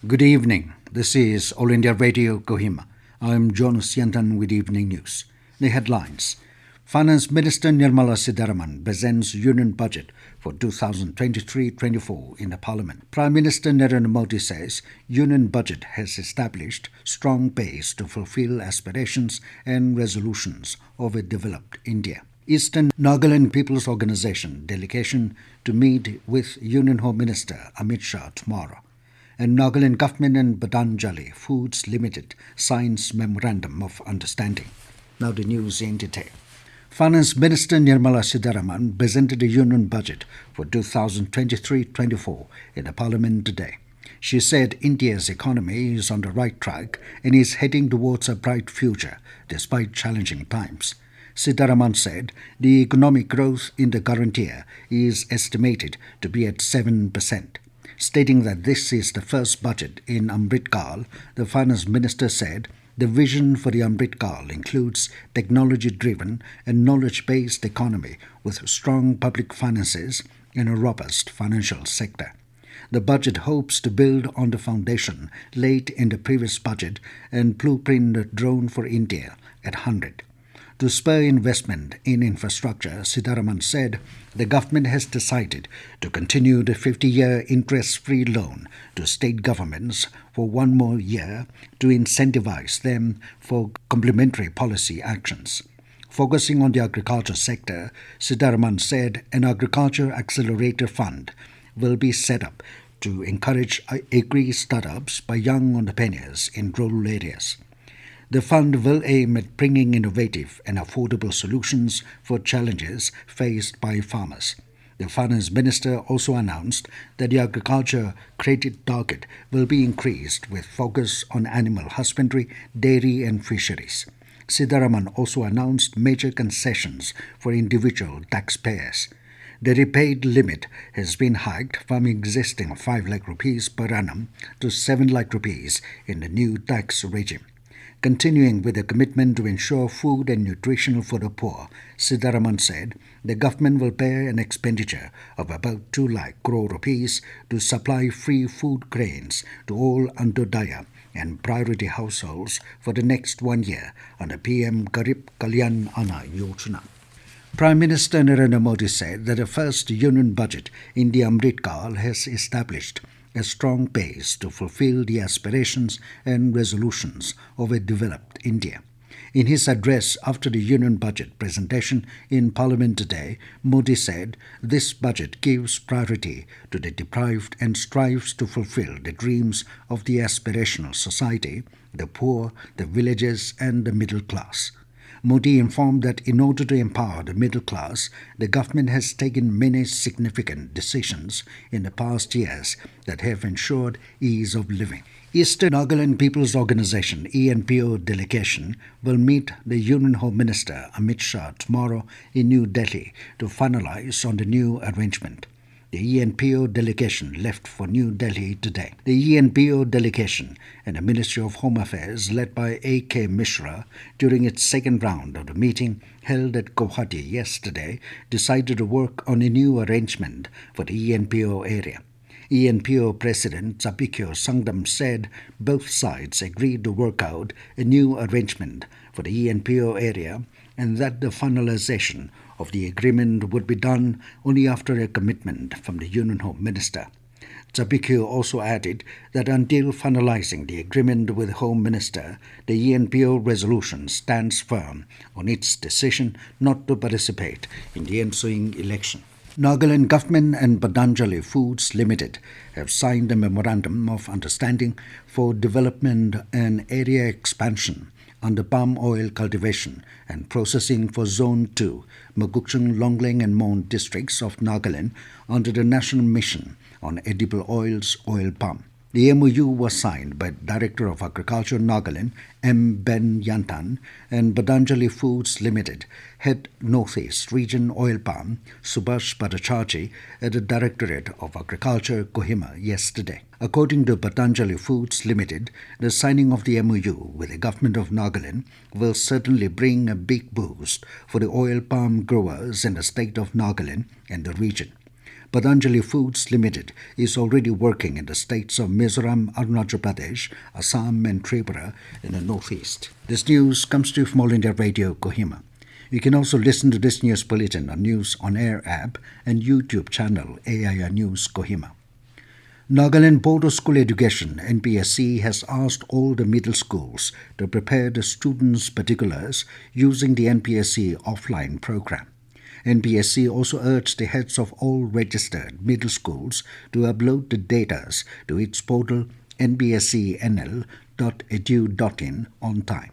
Good evening. This is All India Radio Kohima. I'm Jonas Yantan with Evening News. The headlines. Finance Minister Nirmala Sitharaman presents Union Budget for 2023-24 in the Parliament. Prime Minister Narendra Modi says Union Budget has established strong base to fulfill aspirations and resolutions of a developed India. Eastern Nagaland People's Organization delegation to meet with Union Home Minister Amit Shah tomorrow. And Nagaland Government and Patanjali Foods Limited signs Memorandum of Understanding. Now the news in detail. Finance Minister Nirmala Sitharaman presented a Union Budget for 2023-24 in the Parliament today. She said India's economy is on the right track and is heading towards a bright future despite challenging times. Sitharaman said the economic growth in the current year is estimated to be at 7%. Stating that this is the first budget in Amrit Kal, the Finance Minister said the vision for the Amrit Kal includes technology-driven and knowledge-based economy with strong public finances and a robust financial sector. The budget hopes to build on the foundation laid in the previous budget and blueprint drawn for India at 100. To spur investment in infrastructure, Sitharaman said the government has decided to continue the 50-year interest-free loan to state governments for one more year to incentivize them for complementary policy actions. Focusing on the agriculture sector, Sitharaman said an agriculture accelerator fund will be set up to encourage agri-startups by young entrepreneurs in rural areas. The fund will aim at bringing innovative and affordable solutions for challenges faced by farmers. The Finance Minister also announced that the agriculture credit target will be increased with focus on animal husbandry, dairy and fisheries. Sitharaman also announced major concessions for individual taxpayers. The repaid limit has been hiked from existing 5 lakh rupees per annum to 7 lakh rupees in the new tax regime. Continuing with a commitment to ensure food and nutrition for the poor, Sitharaman said the government will bear an expenditure of about 2 lakh crore rupees to supply free food grains to all Antyodaya and priority households for the next 1 year under PM Garib Kalyan Anna Yojana. Prime Minister Narendra Modi said that the first Union Budget in the Amrit Kal has established a strong base to fulfill the aspirations and resolutions of a developed India. In his address after the Union Budget presentation in Parliament today, Modi said this budget gives priority to the deprived and strives to fulfill the dreams of the aspirational society, the poor, the villagers and the middle class. Modi informed that in order to empower the middle class, the government has taken many significant decisions in the past years that have ensured ease of living. Eastern Nagaland People's Organization (ENPO) delegation will meet the Union Home Minister Amit Shah tomorrow in New Delhi to finalize on the new arrangement. The ENPO delegation left for New Delhi today. The ENPO delegation and the Ministry of Home Affairs, led by A.K. Mishra, during its second round of the meeting held at Guwahati yesterday, decided to work on a new arrangement for the ENPO area. ENPO President Zabikyo Sangdam said both sides agreed to work out a new arrangement for the ENPO area and that the finalization of the agreement would be done only after a commitment from the Union Home Minister. Zabikyo also added that until finalizing the agreement with Home Minister, the ENPO resolution stands firm on its decision not to participate in the ensuing election. Nagaland Government and Patanjali Foods Limited have signed a Memorandum of Understanding for development and area expansion under palm oil cultivation and processing for Zone 2, Magukchung, Longling and Mon districts of Nagaland under the National Mission on Edible Oils, Oil Palm. The MOU was signed by Director of Agriculture Nagaland, M. Ben Yantan, and Patanjali Foods Limited, Head Northeast Region Oil Palm, Subhash Bhattacharjee, at the Directorate of Agriculture, Kohima, yesterday. According to Patanjali Foods Limited, the signing of the MOU with the Government of Nagaland will certainly bring a big boost for the oil palm growers in the state of Nagaland and the region. Patanjali Foods Limited is already working in the states of Mizoram, Arunachal Pradesh, Assam and Tripura in the northeast. This news comes to you from All India Radio, Kohima. You can also listen to this news bulletin on News On Air app and YouTube channel AIR News Kohima. Nagaland Board of School Education (NBSC) has asked all the middle schools to prepare the students' particulars using the NBSC offline program. NBSC also urged the heads of all registered middle schools to upload the data to its portal nbscnl.edu.in on time.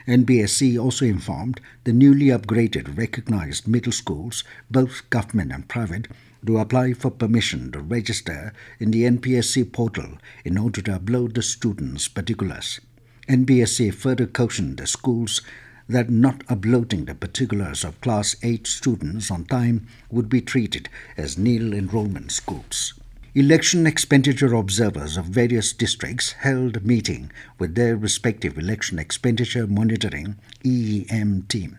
NBSC also informed the newly upgraded recognized middle schools, both government and private, to apply for permission to register in the NBSC portal in order to upload the students' particulars. NBSC further cautioned the schools that not uploading the particulars of Class 8 students on time would be treated as nil enrollment schools. Election expenditure observers of various districts held a meeting with their respective election expenditure monitoring EEM team.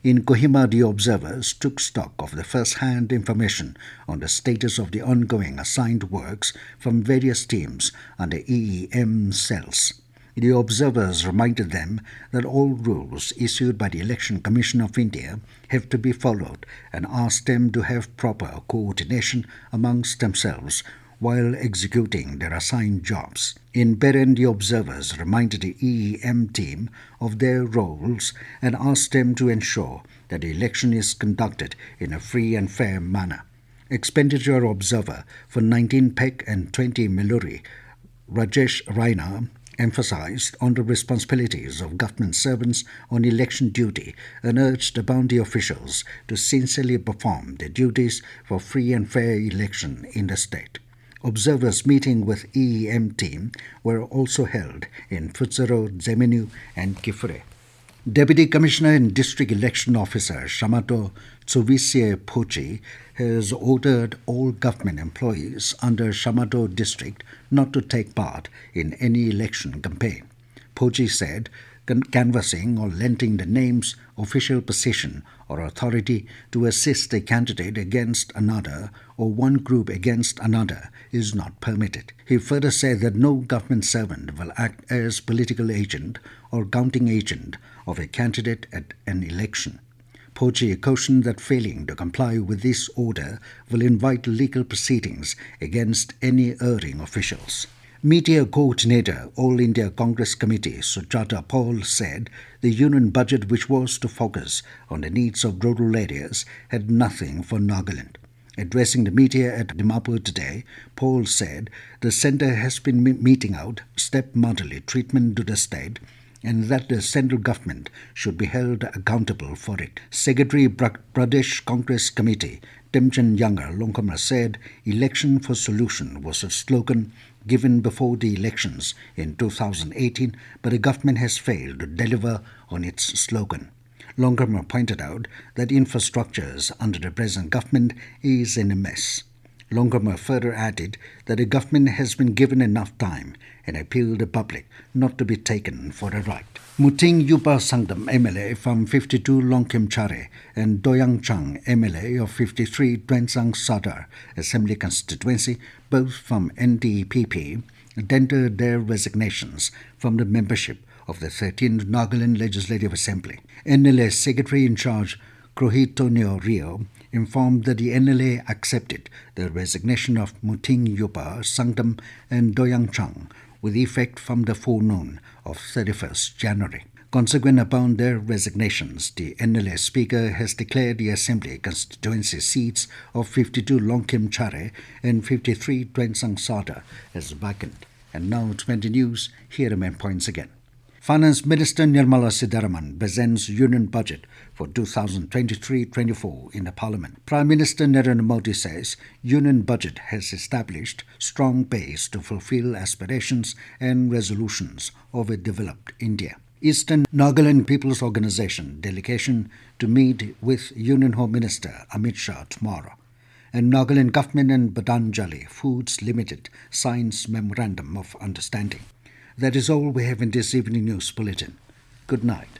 In Kohima, the observers took stock of the first-hand information on the status of the ongoing assigned works from various teams under EEM cells. The observers reminded them that all rules issued by the Election Commission of India have to be followed and asked them to have proper coordination amongst themselves while executing their assigned jobs. In Beren, the observers reminded the EEM team of their roles and asked them to ensure that the election is conducted in a free and fair manner. Expenditure observer for 19 Pek and 20 Meluri, Rajesh Raina, emphasized on the responsibilities of government servants on election duty and urged the bounty officials to sincerely perform their duties for free and fair election in the state. Observers meeting with EEM team were also held in Futsaro, Zemenu and Kifure. Deputy Commissioner and District Election Officer Shamato Tsuvisie Pochi has ordered all government employees under Shamato district not to take part in any election campaign. Pochi said canvassing or lending the names, official position or authority to assist a candidate against another or one group against another is not permitted. He further said that no government servant will act as political agent or counting agent of a candidate at an election. Pochi cautioned that failing to comply with this order will invite legal proceedings against any erring officials. Media Coordinator, All India Congress Committee, Sujata Paul, said the union budget, which was to focus on the needs of rural areas, had nothing for Nagaland. Addressing the media at Dimapur today, Paul said the centre has been meting out stepmotherly treatment to the state and that the central government should be held accountable for it. Secretary Pradesh Congress Committee, Timchan Younger Longkamra, said election for solution was a slogan given before the elections in 2018, but the government has failed to deliver on its slogan. Longkamra pointed out that infrastructures under the present government is in a mess. Longkamra further added that the government has been given enough time and appealed the public not to be taken for a ride. Muting Yupa Sangdam MLA from 52 Longkim Chare and Doyang Chang MLA of 53 Twensang Sadar Assembly Constituency, both from NDPP, tendered their resignations from the membership of the 13th Nagaland Legislative Assembly. NLA Secretary in charge Krohitonio Rio informed that the NLA accepted the resignation of Muting Yupa Sangdam and Doyang Chang with effect from the forenoon of 31st January. Consequent upon their resignations, the NLA Speaker has declared the Assembly constituency seats of 52 Longkim Chare and 53 Twensang Sada as vacant. And now 20 news, here are the main points again. Finance Minister Nirmala Sitharaman presents Union Budget for 2023-24 in the Parliament. Prime Minister Narendra Modi says Union Budget has established strong base to fulfill aspirations and resolutions of a developed India. Eastern Nagaland People's Organization delegation to meet with Union Home Minister Amit Shah tomorrow. And Nagaland Government and Patanjali Foods Limited signs Memorandum of Understanding. That is all we have in this evening news bulletin. Good night.